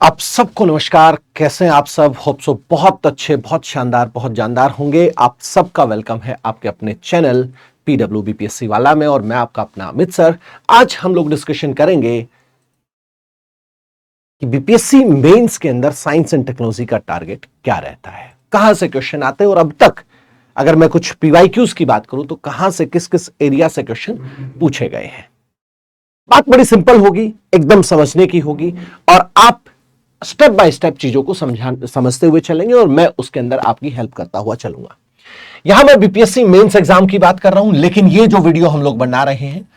आप सबको नमस्कार। कैसे हैं आप सब? होप सो बहुत अच्छे, बहुत शानदार, बहुत जानदार होंगे। आप सबका वेलकम है आपके अपने चैनल पीडब्ल्यू बीपीएससी वाला में, और मैं आपका अपना अमित सर। आज हम लोग डिस्कशन करेंगे कि बीपीएससी मेंस के अंदर साइंस एंड टेक्नोलॉजी का टारगेट क्या रहता है, कहां से क्वेश्चन आते हैं, और अब तक अगर मैं कुछ पीवाईक्यूज की बात करूं तो कहां से किस किस एरिया से क्वेश्चन पूछे गए हैं। बात बड़ी सिंपल होगी, एकदम समझने की होगी, और आप स्टेप बाय स्टेप चीजों को समझते हुए चलेंगे और मैं उसके अंदर आपकी हेल्प करता हुआ चलूंगा। यहां मैं बीपीएससी मेंस एग्जाम की बात कर रहा हूं, लेकिन ये जो वीडियो हम लोग बना रहे हैं,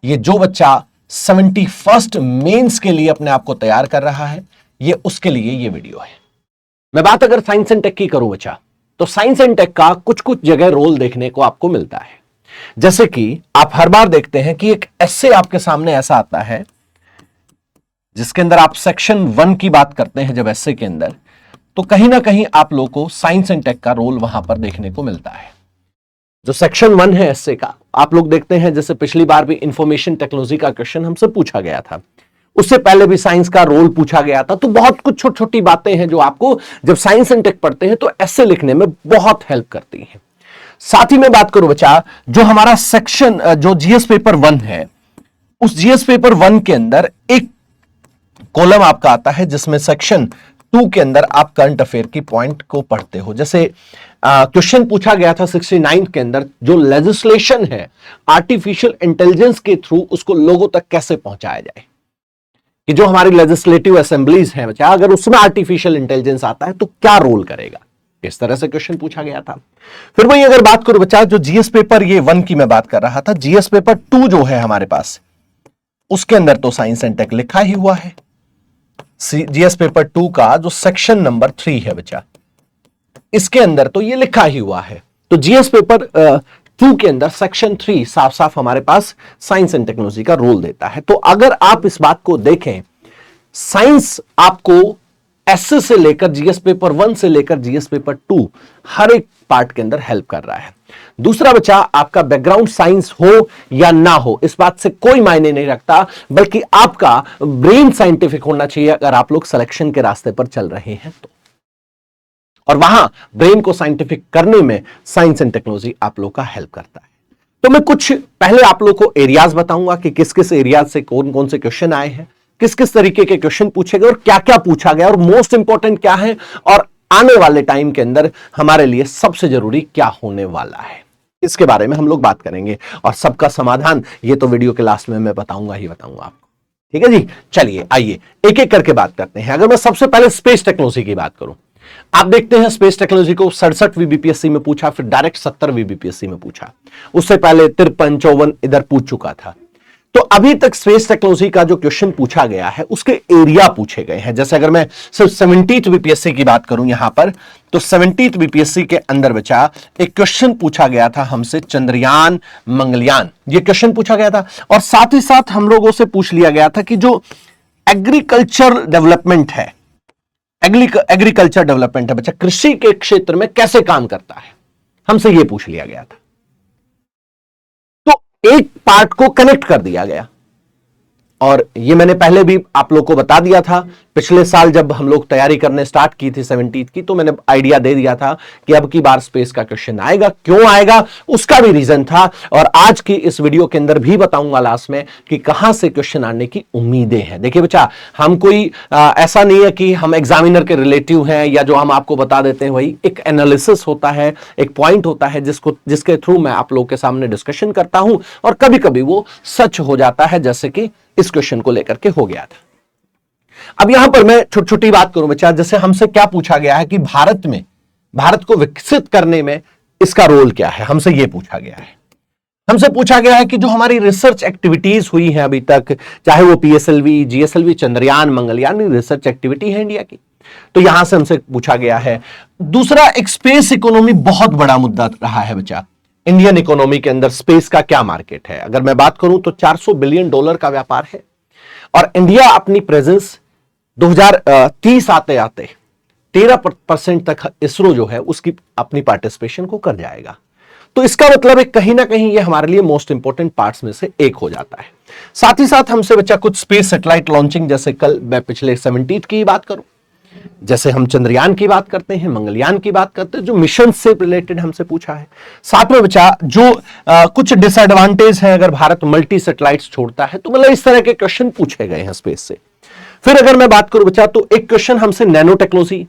ये जो बच्चा 71st मेंस के लिए अपने आप को तैयार कर रहा है, ये उसके लिए ये वीडियो है। मैं बात अगर साइंस एंड टेक की करूं बच्चा, तो साइंस एंड टेक का कुछ कुछ जगह रोल देखने को आपको मिलता है। जैसे कि आप हर बार देखते हैं कि एक एस्से आपके सामने ऐसा आता है जिसके अंदर आप सेक्शन 1 की बात करते हैं। जब एस्से के अंदर, तो कहीं ना कहीं आप लोगों को साइंस एंड टेक का रोल वहां पर देखने को मिलता है। जो सेक्शन 1 है एस्से का, आप लोग देखते हैं जैसे पिछली बार भी इंफॉर्मेशन टेक्नोलॉजी का क्वेश्चन हमसे पूछा गया था, उससे पहले भी साइंस का रोल पूछा गया था। तो बहुत कुछ छोटी छोटी बातें हैं जो आपको जब साइंस एंड टेक पढ़ते हैं तो एस्से लिखने में बहुत हेल्प करती हैं। साथ ही में बात करूं बच्चा, जो हमारा सेक्शन जो जीएस पेपर 1 है, उस जीएस पेपर 1 के अंदर एक कॉलम आपका आता है जिसमें सेक्शन 2 के अंदर आप करंट अफेयर की पॉइंट को पढ़ते हो। जैसे क्वेश्चन पूछा गया था 69 के अंदर, जो लेजिस्लेशन है आर्टिफिशियल इंटेलिजेंस के थ्रू उसको लोगों तक कैसे पहुंचाया जाए, कि जो हमारी लेजिस्लेटिव असेंबलीज है बच्चा, अगर उसमें आर्टिफिशियल इंटेलिजेंस आता है तो क्या रोल करेगा, इस तरह से क्वेश्चन पूछा गया था। फिर वही अगर बात करूं बच्चा, जो जीएस पेपर ये 1 की मैं बात कर रहा था, जीएस पेपर 2 जो है हमारे पास, उसके अंदर तो साइंस एंड टेक लिखा ही हुआ है। जीएस पेपर 2 का जो सेक्शन नंबर 3 है बच्चा, इसके अंदर तो ये लिखा ही हुआ है। तो जीएस पेपर 2 के अंदर सेक्शन 3 साफ साफ हमारे पास साइंस एंड टेक्नोलॉजी का रोल देता है। तो अगर आप इस बात को देखें, साइंस आपको एसए से लेकर जीएस पेपर 1 से लेकर जीएस पेपर 2 हर एक पार्ट के अंदर हेल्प कर रहा है। दूसरा बच्चा, आपका बैकग्राउंड साइंस हो या ना हो, इस बात से कोई मायने नहीं रखता, बल्कि आपका ब्रेन साइंटिफिक होना चाहिए अगर आप लोग सिलेक्शन के रास्ते पर चल रहे हैं तो। और वहां ब्रेन को साइंटिफिक करने में साइंस एंड टेक्नोलॉजी आप लोग का हेल्प करता है। तो मैं कुछ पहले आप लोग को एरियाज बताऊंगा कि किस किस एरियाज से कौन कौन से क्वेश्चन आए हैं, किस किस तरीके के क्वेश्चन पूछे गए और क्या क्या पूछा गया, और मोस्ट इंपॉर्टेंट क्या है, और आने वाले टाइम के अंदर हमारे लिए सबसे जरूरी क्या होने वाला है, इसके बारे में हम लोग बात करेंगे। और सबका समाधान ये तो वीडियो के लास्ट में मैं बताऊंगा ही बताऊंगा आपको। ठीक है जी, चलिए आइए एक एक करके बात करते हैं। अगर मैं सबसे पहले स्पेस टेक्नोलॉजी की बात करूं, आप देखते हैं स्पेस टेक्नोलॉजी को 67वीं बीपीएससी में पूछा, फिर डायरेक्ट 70वीं बीपीएससी में पूछा, उससे पहले 53, 54 इधर पूछ चुका था। तो अभी तक स्पेस टेक्नोलॉजी का जो क्वेश्चन पूछा गया है उसके एरिया पूछे गए हैं। जैसे अगर मैं सिर्फ 70th बीपीएससी की बात करूं यहां पर, तो 70th बीपीएससी के अंदर बचा एक क्वेश्चन पूछा गया था हमसे, चंद्रयान मंगलयान, ये क्वेश्चन पूछा गया था। और साथ ही साथ हम लोगों से पूछ लिया गया था कि जो एग्रीकल्चर डेवलपमेंट है, एग्रीकल्चर डेवलपमेंट है बच्चा, कृषि के क्षेत्र में कैसे काम करता है, हमसे यह पूछ लिया गया था। एक पार्ट को कनेक्ट कर दिया गया, और ये मैंने पहले भी आप लोग को बता दिया था। पिछले साल जब हम लोग तैयारी करने स्टार्ट की थी 70th की, तो मैंने आइडिया दे दिया था कि अब की बार स्पेस का क्वेश्चन आएगा। क्यों आएगा उसका भी रीजन था, और आज की इस वीडियो के अंदर भी बताऊंगा लास्ट में कि कहां से क्वेश्चन आने की उम्मीदें हैं। देखिए बच्चा, हम कोई ऐसा नहीं है कि हम एग्जामिनर के रिलेटिव हैं, या जो हम आपको बता देते हैं वही एक एनालिसिस होता है, एक पॉइंट होता है जिसके थ्रू मैं आप लोगों के सामने डिस्कशन करता हूं, और कभी कभी वो सच हो जाता है, जैसे कि इस क्वेश्चन को लेकर के हो गया था। अब यहां पर मैं छोटी छोटी बात करूं बच्चा, जैसे हमसे क्या पूछा गया है कि भारत को विकसित करने में इसका रोल क्या है, हमसे यह पूछा गया है। हमसे पूछा गया है कि जो हमारी रिसर्च एक्टिविटीज हुई हैं अभी तक, चाहे वो PSLV, GSLV, Chandrayaan, Mangalyaan, research activity है इंडिया की, तो यहां से हमसे पूछा गया है। दूसरा, एक स्पेस इकोनॉमी बहुत बड़ा मुद्दा रहा है बच्चा। इंडियन इकोनॉमी के अंदर स्पेस का क्या मार्केट है, अगर मैं बात करूं तो $400 बिलियन का व्यापार है, और इंडिया अपनी प्रेजेंस 2030 आते आते 13% तक इसरो जो है उसकी अपनी पार्टिसिपेशन को कर जाएगा। तो इसका मतलब है कहीं ना कहीं ये हमारे लिए मोस्ट इंपोर्टेंट पार्ट्स में से एक हो जाता है। साथ ही साथ हमसे बचा कुछ स्पेस सैटेलाइट लॉन्चिंग, जैसे कल मैं पिछले 17th की बात करूं, जैसे हम चंद्रयान की बात करते हैं, मंगलयान की बात करते हैं, जो मिशन से रिलेटेड हमसे पूछा है। साथ में बचा जो कुछ डिसएडवांटेज है अगर भारत मल्टी सैटेलाइट्स छोड़ता है, तो मतलब इस तरह के क्वेश्चन पूछे गए हैं स्पेस से। फिर अगर मैं बात करूं बचा, तो एक क्वेश्चन हमसे नैनो टेक्नोलॉजी,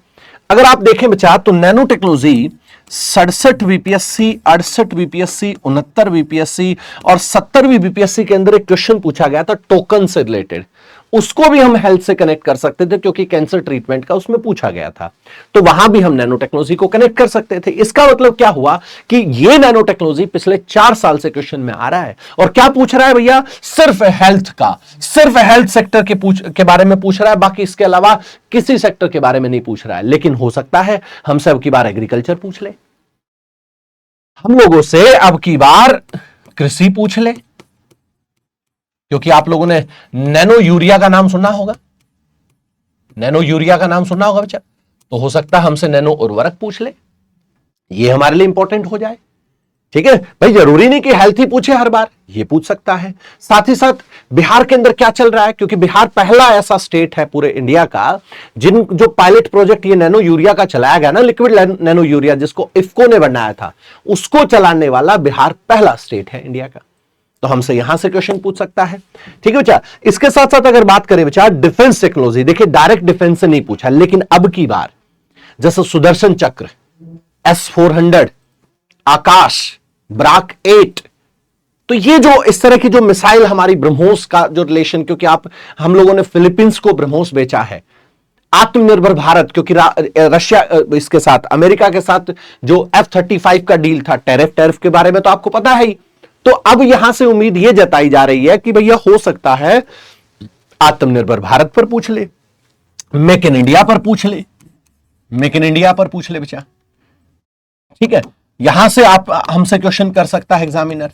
अगर आप देखें बचा तो nano technology 67 BPSC, 68 BPSC, 69 BPSC और 70वीं बीपीएससी के अंदर एक क्वेश्चन पूछा गया था टोकन से रिलेटेड, उसको भी हम हेल्थ से कनेक्ट कर सकते थे क्योंकि कैंसर ट्रीटमेंट का उसमें पूछा गया था, तो वहां भी हम नैनो टेक्नोलॉजी को कनेक्ट कर सकते थे। इसका मतलब क्या हुआ कि ये नैनो टेक्नोलॉजी पिछले 4 साल से क्वेश्चन में आ रहा है। और क्या पूछ रहा है भैया? सिर्फ हेल्थ का, सिर्फ हेल्थ सेक्टर के बारे में पूछ रहा है, बाकी इसके अलावा किसी सेक्टर के बारे में नहीं पूछ रहा है। लेकिन हो सकता है हमसे अब की बार एग्रीकल्चर पूछ ले, हम लोगों से अब की बार कृषि पूछ ले, क्योंकि आप लोगों ने नैनो यूरिया का नाम सुना होगा, नैनो यूरिया का नाम सुना होगा बच्चा, तो हो सकता है हमसे नैनो उर्वरक पूछ ले, ये हमारे लिए इंपॉर्टेंट हो जाए। ठीक है भाई, जरूरी नहीं कि हेल्थ ही पूछे हर बार, ये पूछ सकता है। साथ ही साथ बिहार के अंदर क्या चल रहा है, क्योंकि बिहार पहला ऐसा स्टेट है पूरे इंडिया का जो पायलट प्रोजेक्ट ये नैनो यूरिया का चलाया गया ना, लिक्विड नैनो यूरिया जिसको इफ्को ने बनाया था, उसको चलाने वाला बिहार पहला स्टेट है इंडिया का, तो हमसे यहां से क्वेश्चन पूछ सकता है। ठीक है बच्चा, इसके साथ साथ अगर बात करें बच्चा डिफेंस टेक्नोलॉजी, देखिए डायरेक्ट डिफेंस से नहीं पूछा, लेकिन अब की बार जैसे सुदर्शन चक्र, S-400, आकाश, ब्राक 8, तो ये जो इस तरह की जो मिसाइल हमारी ब्रह्मोस का जो रिलेशन, क्योंकि हम लोगों ने फिलीपींस को ब्रह्मोस बेचा है, आत्मनिर्भर भारत, क्योंकि रशिया इसके साथ अमेरिका के साथ जो F-35 का डील था, टैरिफ के बारे में तो आपको पता है ही, तो अब यहां से उम्मीद यह जताई जा रही है कि भैया हो सकता है आत्मनिर्भर भारत पर पूछ ले, मेक इन इंडिया पर पूछ ले, मेक इन इंडिया पर पूछ ले बच्चा। ठीक है, यहां से आप हमसे क्वेश्चन कर सकता है एग्जामिनर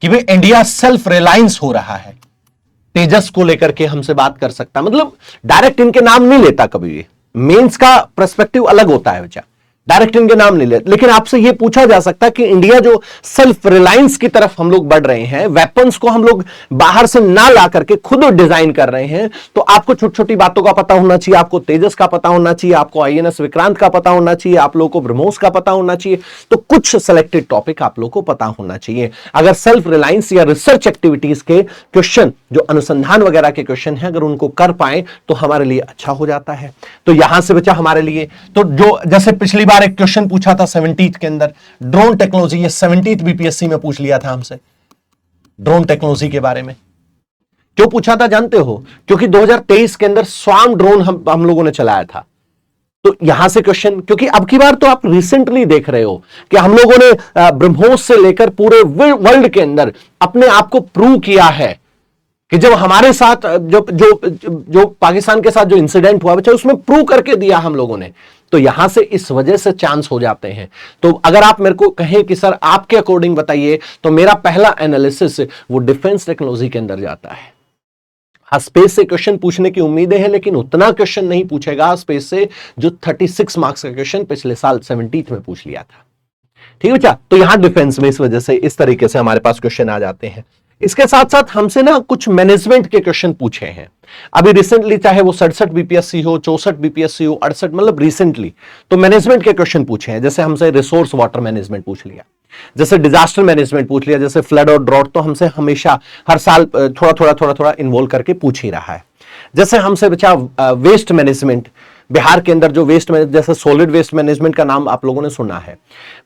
कि भाई इंडिया सेल्फ रिलायंस हो रहा है, तेजस को लेकर के हमसे बात कर सकता है, मतलब डायरेक्ट इनके नाम नहीं लेता कभी भी, मेंस का पर्सपेक्टिव अलग होता है बच्चा, डायरेक्ट इनके नाम नहीं लेते, लेकिन आपसे यह पूछा जा सकता है कि इंडिया जो सेल्फ रिलायंस की तरफ हम लोग बढ़ रहे हैं, वेपन्स को हम लोग बाहर से ना ला करके खुद डिजाइन कर रहे हैं, तो आपको छोटी छोटी बातों का पता होना चाहिए, आपको तेजस का पता होना चाहिए, आपको INS विक्रांत का पता होना चाहिए, आप लोगों को ब्रह्मोस का पता होना चाहिए, तो कुछ सिलेक्टेड टॉपिक आप लोगों को पता होना चाहिए। अगर सेल्फ रिलायंस या रिसर्च एक्टिविटीज के क्वेश्चन, जो अनुसंधान वगैरह के क्वेश्चन है, अगर उनको कर पाए तो हमारे लिए अच्छा हो जाता है। तो यहां से बचा हमारे लिए, तो जो जैसे पिछली बार एक क्वेश्चन पूछा था 70th के अंदर ड्रोन टेक्नोलॉजी, ये 70th बीपीएससी में पूछ लिया था हमसे ड्रोन टेक्नोलॉजी के बारे में। क्यों पूछा था जानते हो? क्योंकि 2023 के अंदर स्वार्म ड्रोन हम लोगों ने चलाया था, तो यहां से क्वेश्चन, क्योंकि अब की बार तो आप रिसेंटली देख रहे हो कि हम लोगों ने ब्रह्मोस से लेकर पूरे वर्ल्ड के अंदर अपने आप को प्रूव किया है कि जब हमारे साथ जो पाकिस्तान के साथ जो इंसिडेंट हुआ बच्चा, उसमें प्रूव करके दिया हम लोगों ने, तो यहां से इस वजह से चांस हो जाते हैं। तो अगर आप मेरे को कहें कि सर आपके अकॉर्डिंग बताइए, तो मेरा पहला एनालिसिस वो डिफेंस टेक्नोलॉजी के अंदर जाता है। हाँ, स्पेस से क्वेश्चन पूछने की उम्मीदें हैं, लेकिन उतना क्वेश्चन नहीं पूछेगा स्पेस से जो 36 मार्क्स का क्वेश्चन पिछले साल 70th में पूछ लिया था। ठीक है बच्चा, तो यहां डिफेंस में इस वजह से इस तरीके से हमारे पास क्वेश्चन आ जाते हैं। इसके साथ साथ हमसे ना कुछ मैनेजमेंट के क्वेश्चन पूछे हैं अभी रिसेंटली, चाहे वो 67 बीपीएससी हो, 64 बीपीएससी हो, 68, मतलब रिसेंटली तो मैनेजमेंट के क्वेश्चन पूछे हैं। जैसे हमसे रिसोर्स वाटर मैनेजमेंट पूछ लिया, जैसे डिजास्टर मैनेजमेंट पूछ लिया, जैसे फ्लड और ड्रॉट तो हमसे हमेशा हर साल थोड़ा इन्वॉल्व करके पूछ ही रहा है। जैसे हमसे बचा वेस्ट मैनेजमेंट, बिहार के अंदर जो वेस्ट मैनेजमेंट, जैसे सॉलिड वेस्ट मैनेजमेंट का नाम आप लोगों ने सुना है,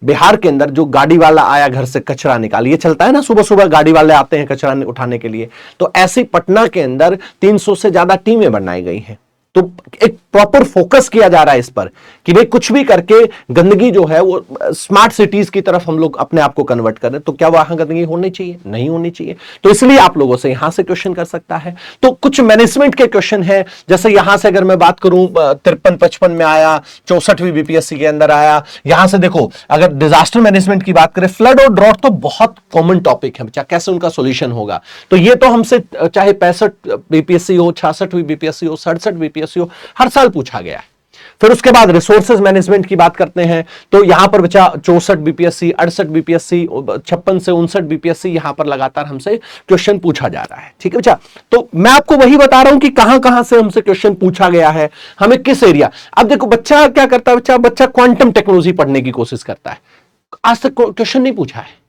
बिहार के अंदर जो गाड़ी वाला आया घर से कचरा निकाल, ये चलता है ना, सुबह सुबह गाड़ी वाले आते हैं कचरा उठाने के लिए, तो ऐसे ही पटना के अंदर 300 से ज्यादा टीमें बनाई गई हैं। तो एक प्रॉपर फोकस किया जा रहा है इस पर कि भाई कुछ भी करके गंदगी जो है वो स्मार्ट सिटीज की तरफ हम लोग अपने आप को कन्वर्ट करें, तो क्या वहां गंदगी होनी चाहिए? नहीं होनी चाहिए। तो इसलिए आप लोगों से यहां से क्वेश्चन कर सकता है। तो कुछ मैनेजमेंट के क्वेश्चन है, जैसे यहां से अगर मैं बात करूं 53-55 में आया, 64वीं बीपीएससी के अंदर आया। यहां से देखो, अगर डिजास्टर मैनेजमेंट की बात करें, फ्लड और ड्रॉट तो बहुत कॉमन टॉपिक है बच्चा, कैसे उनका सोल्यूशन होगा, तो ये तो हमसे चाहे 65 बीपीएससी हो, 66वीं बीपीएससी हो, 67 बीपीएससी हो, हर साल पूछा गया है। फिर उसके बाद रिसोर्सेज मैनेजमेंट की बात करते हैं, तो यहां पर बचा 64 बीपीएससी, 68 बीपीएससी, 56 से 59 बीपीएससी, यहां पर लगातार हमसे क्वेश्चन पूछा जा रहा है। ठीक है बच्चा, तो मैं आपको वही बता रहा हूं कि कहां कहां से हमसे क्वेश्चन पूछा गया है, हमें किस एरिया। अब देखो बच्चा क्या करता है, बच्चा क्वांटम टेक्नोलॉजी पढ़ने की कोशिश करता है, आज तक क्वेश्चन नहीं पूछा है।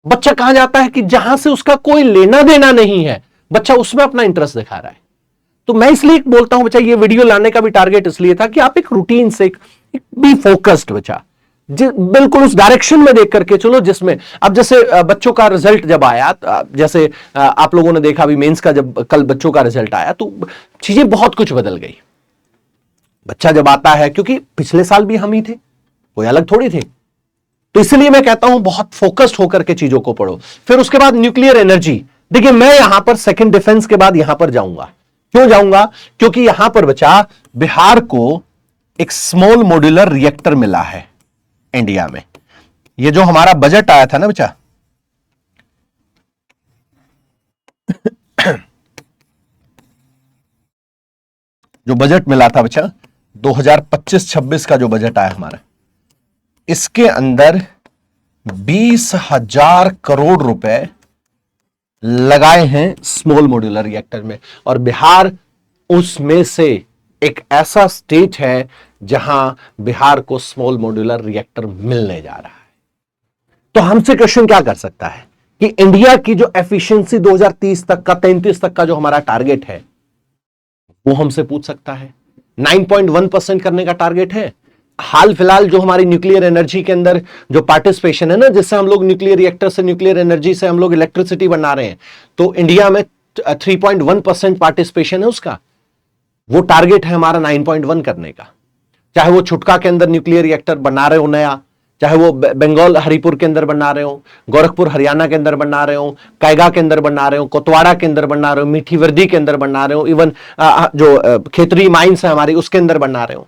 बच्चा कहां जाता है कि जहां से उसका कोई लेना देना नहीं है, बच्चा उसमें अपना इंटरेस्ट दिखा रहा है। तो मैं इसलिए बोलता हूं बच्चा, ये वीडियो लाने का भी टारगेट इसलिए था कि आप एक रूटीन से बी फोकस्ड बच्चा, बिल्कुल उस डायरेक्शन में देख करके चलो जिसमें, अब जैसे बच्चों का रिजल्ट जब आया, जैसे आप लोगों ने देखा अभी मेंस का, जब कल बच्चों का रिजल्ट आया तो चीजें बहुत कुछ बदल गई। बच्चा जब आता है, क्योंकि पिछले साल भी हम ही थे, कोई अलग थोड़ी थे, तो इसलिए मैं कहता हूं बहुत फोकस्ड होकर के चीजों को पढ़ो। फिर उसके बाद न्यूक्लियर एनर्जी, देखिए मैं यहां पर सेकंड डिफेंस के बाद यहां पर जाऊंगा। क्यों जाऊंगा? क्योंकि यहां पर बचा बिहार को एक स्मॉल मॉड्यूलर रिएक्टर मिला है इंडिया में। ये जो हमारा बजट आया था ना बच्चा, जो बजट मिला था बच्चा 2025-26 का जो बजट आया हमारा, इसके अंदर 20,000 करोड़ रुपए लगाए हैं स्मॉल मॉड्यूलर रिएक्टर में, और बिहार उसमें से एक ऐसा स्टेट है जहां बिहार को स्मॉल मॉड्यूलर रिएक्टर मिलने जा रहा है। तो हमसे क्वेश्चन क्या कर सकता है कि इंडिया की जो एफिशिएंसी 2030 तक का, 33 तक का जो हमारा टारगेट है, वो हमसे पूछ सकता है। 9.1% करने का टारगेट है। हाल फिलहाल जो हमारी न्यूक्लियर एनर्जी के अंदर जो पार्टिसिपेशन है ना, जिससे हम लोग न्यूक्लियर रिएक्टर से, न्यूक्लियर एनर्जी से हम लोग इलेक्ट्रिसिटी बना रहे हैं, तो इंडिया में 3.1% पार्टिसिपेशन है उसका। वो टारगेट है हमारा 9.1 करने का। चाहे वो छुटका के अंदर न्यूक्लियर रिएक्टर बना रहे हो नया, चाहे वो बंगाल हरिपुर के अंदर बना रहे हो, गोरखपुर हरियाणा के अंदर बना रहे हो, कैगा के अंदर बना रहे हो, कोतवाड़ा के अंदर बना रहे हो, मीठी वर्दी के अंदर बना रहे हो, इवन जो खेतरी माइंस है हमारी उसके अंदर बना रहे हो,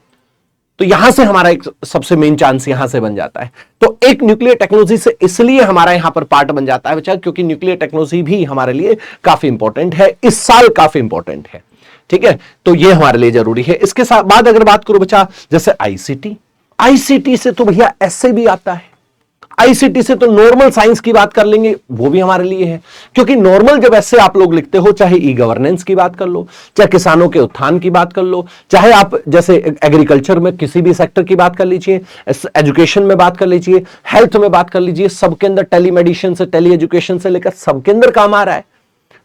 तो यहां से हमारा एक सबसे मेन चांस यहां से बन जाता है। तो एक न्यूक्लियर टेक्नोलॉजी से इसलिए हमारा यहां पर पार्ट बन जाता है बच्चा, क्योंकि न्यूक्लियर टेक्नोलॉजी भी हमारे लिए काफी इंपॉर्टेंट है, इस साल काफी इंपॉर्टेंट है। ठीक है, तो ये हमारे लिए जरूरी है। इसके साथ बाद अगर बात करूं बच्चा, जैसे आईसीटी, आईसीटी से तो भैया ऐसे भी आता है, आईसीटी से तो नॉर्मल साइंस की बात कर लेंगे, वो भी हमारे लिए है, क्योंकि नॉर्मल जब ऐसे आप लोग लिखते हो, चाहे ई गवर्नेंस की बात कर लो, चाहे किसानों के उत्थान की बात कर लो, चाहे आप जैसे एग्रीकल्चर में किसी भी सेक्टर की बात कर लीजिए, एजुकेशन में बात कर लीजिए, हेल्थ में बात कर लीजिए, सबके अंदर टेलीमेडिसिन से, टेली एजुकेशन से लेकर सबके अंदर काम आ रहा है।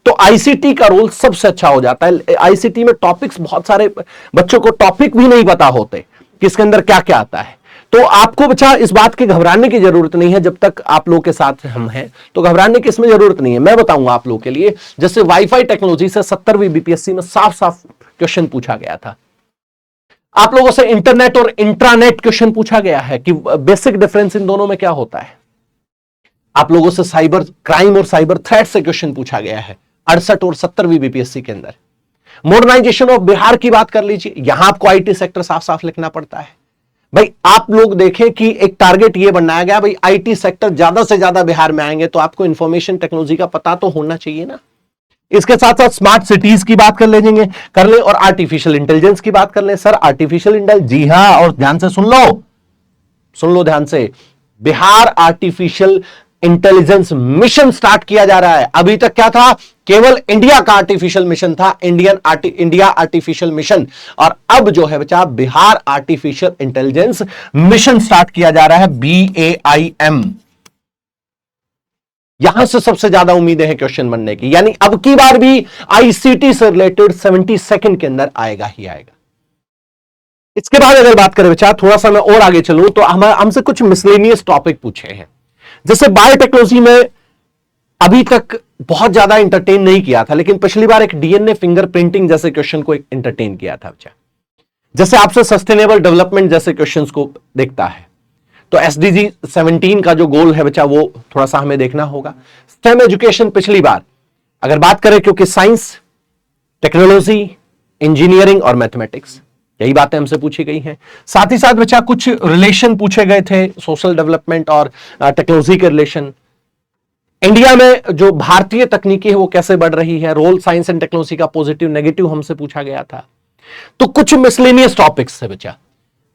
तो आईसीटी का रोल सबसे अच्छा हो जाता है। आईसीटी में टॉपिक्स बहुत सारे, बच्चों को टॉपिक भी नहीं पता होते कि इसके अंदर क्या क्या आता है। तो आपको बच्चा इस बात की घबराने की जरूरत नहीं है, जब तक आप लोगों के साथ हम हैं तो घबराने की इसमें जरूरत नहीं है। मैं बताऊंगा आप लोगों के लिए, जैसे वाईफाई टेक्नोलॉजी से 70वीं बीपीएससी में साफ साफ क्वेश्चन पूछा गया था। आप लोगों से इंटरनेट और इंट्रानेट क्वेश्चन पूछा गया है कि बेसिक डिफरेंस इन दोनों में क्या होता है। आप लोगों से साइबर क्राइम और साइबर थ्रेट से क्वेश्चन पूछा गया है 68 और 70वीं बीपीएससी के अंदर। मॉडर्नाइजेशन ऑफ बिहार की बात कर लीजिए, यहां आपको आईटी सेक्टर साफ साफ लिखना पड़ता है। भाई आप लोग देखें कि एक टारगेट ये बनाया गया, भाई आईटी सेक्टर ज्यादा से ज्यादा बिहार में आएंगे, तो आपको इंफॉर्मेशन टेक्नोलॉजी का पता तो होना चाहिए ना। इसके साथ साथ स्मार्ट सिटीज की बात कर ले और आर्टिफिशियल इंटेलिजेंस की बात कर ले। सर आर्टिफिशियल इंटेलिजेंस, जी हां, और ध्यान से सुन लो ध्यान से, Bihar artificial intelligence mission start किया जा रहा है। अभी तक क्या था, केवल इंडिया का आर्टिफिशियल मिशन था, इंडिया आर्टिफिशियल मिशन, और अब जो है बच्चा Bihar artificial intelligence mission start किया जा रहा है, BAIM। यहां से सबसे ज्यादा उम्मीदें हैं क्वेश्चन बनने की, यानी अब की बार भी आईसीटी से रिलेटेड 72 के अंदर आएगा ही आएगा। इसके बाद अगर बात करें बच्चा, थोड़ा सा मैं और आगे चलूं तो हमसे कुछ मिसलेनियस टॉपिक पूछे हैं। जैसे बायोटेक्नोलॉजी में अभी तक बहुत ज्यादा इंटरटेन नहीं किया था, लेकिन पिछली बार एक डीएनए फिंगरप्रिंटिंग जैसे क्वेश्चन को इंटरटेन किया था बच्चा। जैसे आपसे सस्टेनेबल डेवलपमेंट जैसे क्वेश्चंस को देखता है, तो SDG 17 का जो गोल है बच्चा, वो थोड़ा सा हमें देखना होगा। स्टेम एजुकेशन पिछली बार अगर बात करें, क्योंकि साइंस, टेक्नोलॉजी, इंजीनियरिंग और मैथमेटिक्स, यही बातें हमसे पूछी गई हैं। साथ ही साथ बच्चा कुछ रिलेशन पूछे गए थे, सोशल डेवलपमेंट और टेक्नोलॉजी के रिलेशन। इंडिया में जो भारतीय तकनीकी है वो कैसे बढ़ रही है, रोल साइंस एंड टेक्नोलॉजी का पॉजिटिव नेगेटिव हमसे पूछा गया था। तो कुछ मिसलेनियस टॉपिक्स है बच्चा।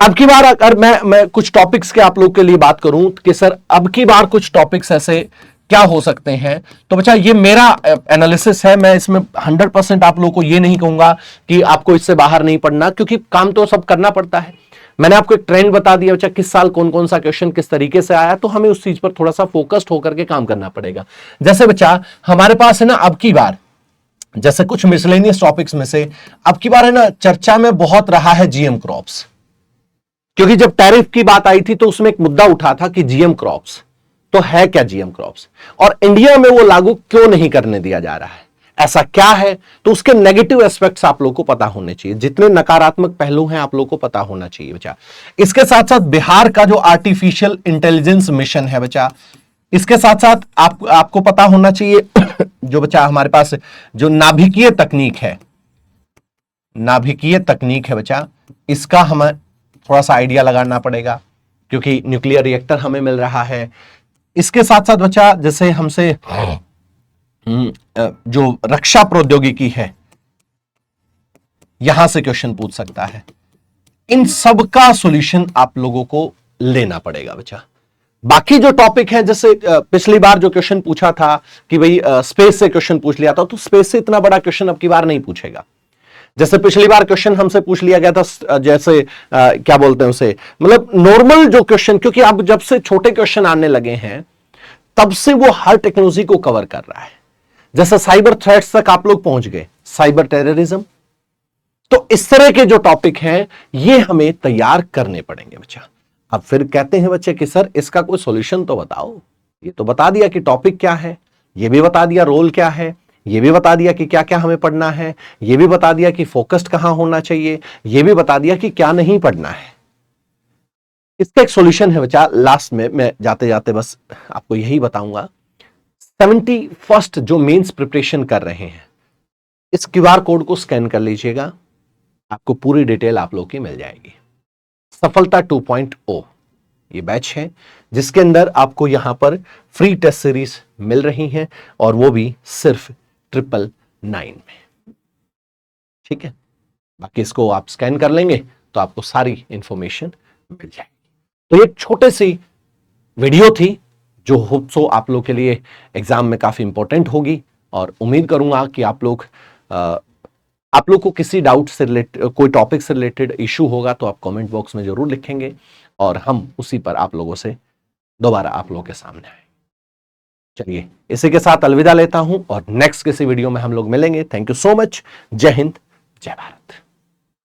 अब की बार अगर मैं कुछ टॉपिक्स के आप लोग के लिए बात करूं कि सर अब की बार कुछ टॉपिक्स ऐसे क्या हो सकते हैं, तो बच्चा ये मेरा एनालिसिस है। मैं इसमें 100% आप लोगों को ये नहीं कहूंगा कि आपको इससे बाहर नहीं पढ़ना, क्योंकि काम तो सब करना पड़ता है। मैंने आपको एक ट्रेंड बता दिया बच्चा, किस साल कौन कौन सा क्वेश्चन किस तरीके से आया, तो हमें उस चीज पर थोड़ा सा फोकस्ड होकर के काम करना पड़ेगा। जैसे बच्चा हमारे पास है ना, अब की बार जैसे कुछ मिसलेनियस टॉपिक्स में से अब की बार है ना चर्चा में बहुत रहा है जीएम क्रॉप्स, क्योंकि जब टैरिफ की बात आई थी तो उसमें एक मुद्दा उठा था कि जीएम क्रॉप्स तो है क्या, जीएम क्रॉप्स, और इंडिया में वो लागू क्यों नहीं करने दिया जा रहा है, ऐसा क्या है। तो उसके नेगेटिव एस्पेक्ट्स आप लोग को पता होने चाहिए, जितने नकारात्मक पहलू हैं आप लोग को पता होना चाहिए बच्चा। इसके साथ साथ बिहार का जो आर्टिफिशियल इंटेलिजेंस मिशन है बच्चा, इसके साथ साथ आपको पता होना चाहिए जो बच्चा हमारे पास जो नाभिकीय तकनीक है, नाभिकीय तकनीक है बच्चा, इसका हमें थोड़ा सा आइडिया लगाना पड़ेगा, क्योंकि न्यूक्लियर रिएक्टर हमें मिल रहा है। इसके साथ साथ बच्चा जैसे हमसे जो रक्षा प्रौद्योगिकी है, यहां से क्वेश्चन पूछ सकता है। इन सब का सॉल्यूशन आप लोगों को लेना पड़ेगा बच्चा। बाकी जो टॉपिक है, जैसे पिछली बार जो क्वेश्चन पूछा था कि भाई स्पेस से क्वेश्चन पूछ लिया था, तो स्पेस से इतना बड़ा क्वेश्चन अब की बार नहीं पूछेगा। जैसे पिछली बार क्वेश्चन हमसे पूछ लिया गया था, जैसे क्या बोलते हैं उसे, मतलब नॉर्मल जो क्वेश्चन, क्योंकि अब जब से छोटे क्वेश्चन आने लगे हैं तब से वो हर टेक्नोलॉजी को कवर कर रहा है। जैसे साइबर थ्रेट्स तक आप लोग पहुंच गए, साइबर टेररिज्म, तो इस तरह के जो टॉपिक हैं ये हमें तैयार करने पड़ेंगे बच्चा। अब फिर कहते हैं बच्चे कि सर इसका कोई सॉल्यूशन तो बताओ। ये तो बता दिया कि टॉपिक क्या है, ये भी बता दिया रोल क्या है, ये भी बता दिया कि क्या क्या हमें पढ़ना है, ये भी बता दिया कि फोकस्ड कहां होना चाहिए, ये भी बता दिया कि क्या नहीं पढ़ना है। इसका एक सॉल्यूशन है बच्चा। लास्ट में मैं जाते जाते बस आपको यही बताऊंगा, 71st जो मेंस प्रिपरेशन कर रहे हैं, इस क्यूआर कोड को स्कैन कर लीजिएगा, आपको पूरी डिटेल आप लोग की मिल जाएगी। सफलता 2.0 ये बैच है जिसके अंदर आपको यहां पर फ्री टेस्ट सीरीज मिल रही हैं, और वो भी सिर्फ 999 में। ठीक है, बाकी इसको आप स्कैन कर लेंगे तो आपको सारी इंफॉर्मेशन मिल जाएगी। तो ये छोटे सी वीडियो थी जो होप सो आप लोग के लिए एग्जाम में काफी इंपॉर्टेंट होगी, और उम्मीद करूंगा कि आप लोग को किसी डाउट से रिलेटेड, कोई टॉपिक से रिलेटेड इशू होगा तो आप कमेंट बॉक्स में जरूर लिखेंगे, और हम उसी पर आप लोगों से दोबारा आप लोगों के सामने आए। चलिए इसी के साथ अलविदा लेता हूं, और नेक्स्ट किसी वीडियो में हम लोग मिलेंगे। Thank you so much. जय हिंद, जय भारत।